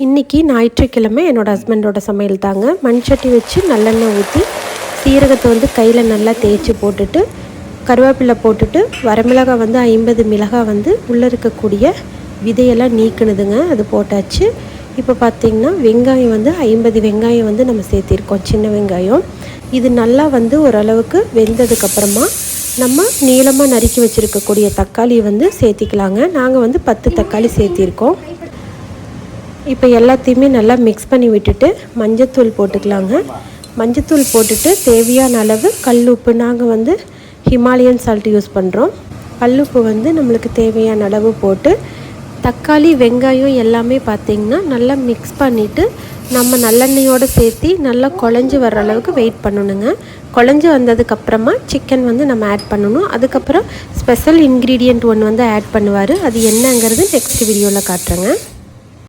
இன்றைக்கி ஞாயிற்றுக்கிழமை என்னோடய ஹஸ்பண்டோட சமையல் தாங்க. மண் சட்டி வச்சு நல்லெண்ணெய் ஊற்றி சீரகத்தை வந்து கையில் நல்லா தேய்ச்சி போட்டுட்டு கருவேப்பிலை போட்டுட்டு வரமிளகாய் வந்து 50 மிளகாய் வந்து உள்ளே இருக்கக்கூடிய விதையெல்லாம் நீக்கினதுங்க. அது போட்டாச்சு. இப்போ பார்த்திங்கன்னா வெங்காயம் வந்து 50 வெங்காயம் வந்து நம்ம சேர்த்திருக்கோம், சின்ன வெங்காயம். இது நல்லா வந்து ஓரளவுக்கு வெந்ததுக்கப்புறமா நம்ம நீளமாக நறுக்கி வச்சுருக்கக்கூடிய தக்காளி வந்து சேர்த்திக்கலாங்க. நாங்கள் வந்து 10 தக்காளி சேர்த்திருக்கோம். இப்போ எல்லாத்தையுமே நல்லா மிக்ஸ் பண்ணி விட்டுட்டு மஞ்சத்தூள் போட்டுக்கலாங்க. மஞ்சத்தூள் போட்டுட்டு தேவையான அளவு கல்லுப்பு, நாங்கள் வந்து ஹிமாலயன் சால்ட் யூஸ் பண்ணுறோம். கல்லுப்பு வந்து நம்மளுக்கு தேவையான அளவு போட்டு தக்காளி வெங்காயம் எல்லாமே பார்த்திங்கன்னா நல்லா மிக்ஸ் பண்ணிவிட்டு நம்ம நல்லெண்ணெயோடு சேர்த்து நல்லா குழஞ்சி வர்ற அளவுக்கு வெயிட் பண்ணணுங்க. குழஞ்சி வந்ததுக்கப்புறமா சிக்கன் வந்து நம்ம ஆட் பண்ணணும். அதுக்கப்புறம் ஸ்பெஷல் இன்க்ரீடியண்ட் ஒன்று வந்து ஆட் பண்ணுவார். அது என்னங்கிறது நெக்ஸ்ட் வீடியோவில் காட்டுறேங்க.